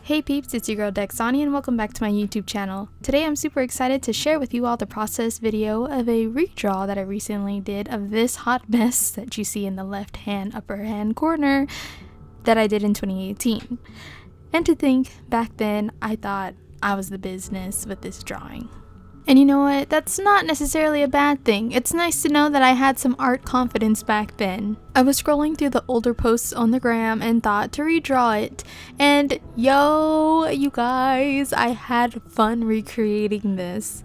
Hey peeps, it's your girl Daxani and welcome back to my YouTube channel. Today I'm super excited to share with you all the process video of a redraw that I recently did of this hot mess that you see in the left hand upper hand corner that I did in 2018. And to think, back then I thought I was the business with this drawing. And you know what? That's not necessarily a bad thing. It's nice to know that I had some art confidence back then. I was scrolling through the older posts on the gram and thought to redraw it. And yo, you guys, I had fun recreating this.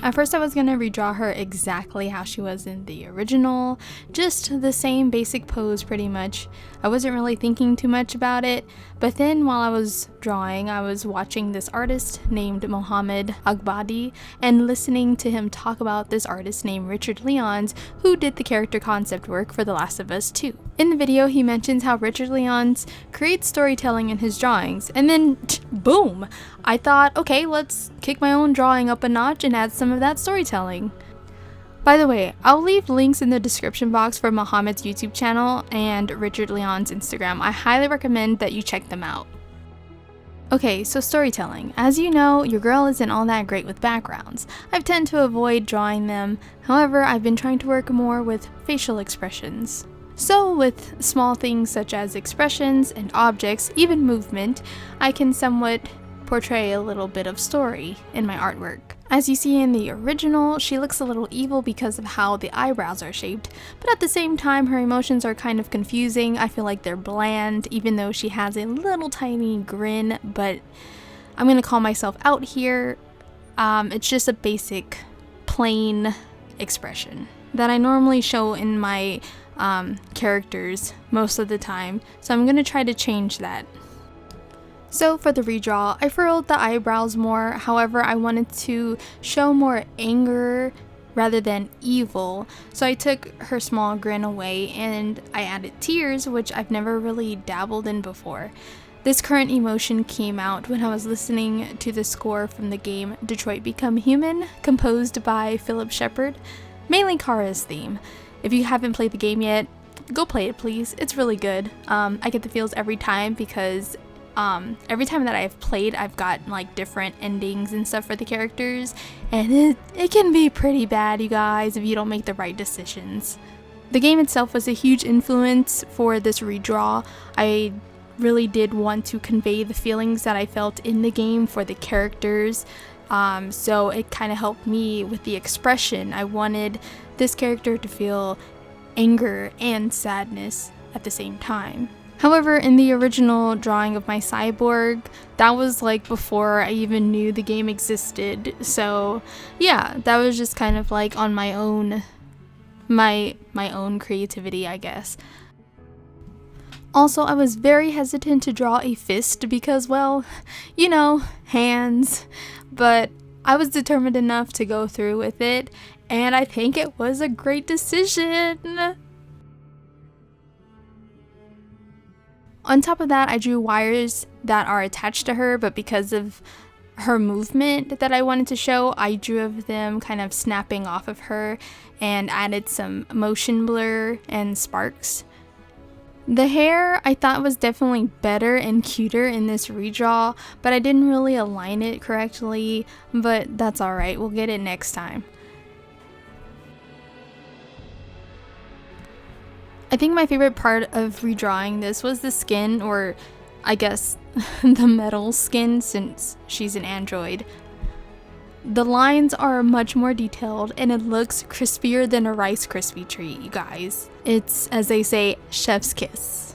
At first I was gonna redraw her exactly how she was in the original, just the same basic pose pretty much. I wasn't really thinking too much about it, but then while I was drawing, I was watching this artist named Mohammad Agbadi and listening to him talk about this artist named Richard Lyons who did the character concept work for The Last of Us 2. In the video, he mentions how Richard Lyons creates storytelling in his drawings, and then boom! I thought, okay, let's kick my own drawing up a notch and add some of that storytelling. By the way, I'll leave links in the description box for Mohammed's YouTube channel and Richard Lyon's Instagram. I highly recommend that you check them out. Okay, so storytelling. As you know, your girl isn't all that great with backgrounds. I tend to avoid drawing them. However, I've been trying to work more with facial expressions. So with small things such as expressions and objects, even movement, I can somewhat portray a little bit of story in my artwork. As you see in the original, she looks a little evil because of how the eyebrows are shaped, but at the same time her emotions are kind of confusing. I feel like they're bland, even though she has a little tiny grin, but I'm gonna call myself out here. It's just a basic, plain expression that I normally show in my characters most of the time, so I'm gonna try to change that. So for the redraw, I furrowed the eyebrows more, however I wanted to show more anger rather than evil, so I took her small grin away and I added tears, which I've never really dabbled in before. This current emotion came out when I was listening to the score from the game Detroit Become Human, composed by Philip Shepard, mainly Kara's theme. If you haven't played the game yet, go play it please, it's really good. I get the feels every time because every time that I've played, I've got like different endings and stuff for the characters, and it can be pretty bad, you guys, if you don't make the right decisions. The game itself was a huge influence for this redraw. I really did want to convey the feelings that I felt in the game for the characters, so it kind of helped me with the expression. I wanted this character to feel anger and sadness at the same time. However, in the original drawing of my Cyborg, that was like before I even knew the game existed. So yeah, that was just kind of like on my own, my own creativity, I guess. Also, I was very hesitant to draw a fist because, well, you know, hands, but I was determined enough to go through with it, and I think it was a great decision. On top of that, I drew wires that are attached to her, but because of her movement that I wanted to show, I drew of them kind of snapping off of her and added some motion blur and sparks. The hair I thought was definitely better and cuter in this redraw, but I didn't really align it correctly, but that's alright, we'll get it next time. I think my favorite part of redrawing this was the skin, or I guess the metal skin, since she's an android. The lines are much more detailed and it looks crispier than a Rice Krispie treat, you guys. It's, as they say, chef's kiss.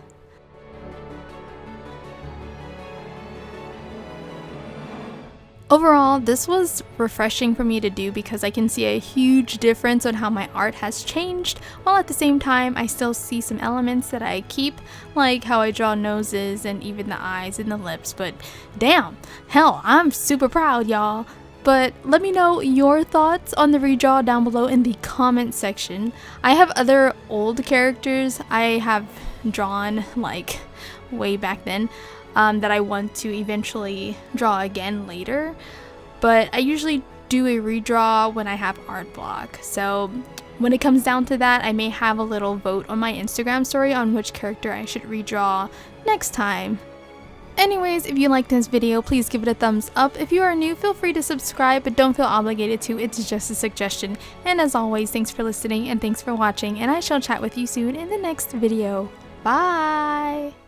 Overall, this was refreshing for me to do because I can see a huge difference on how my art has changed, while at the same time I still see some elements that I keep, like how I draw noses and even the eyes and the lips, but damn, hell, I'm super proud, y'all. But let me know your thoughts on the redraw down below in the comment section. I have other old characters I have drawn like way back then, that I want to eventually draw again later, but I usually do a redraw when I have art block, so when it comes down to that, I may have a little vote on my Instagram story on which character I should redraw next time. Anyways, if you liked this video, please give it a thumbs up. If you are new, feel free to subscribe, but don't feel obligated to. It's just a suggestion. And as always, thanks for listening and thanks for watching, and I shall chat with you soon in the next video. Bye!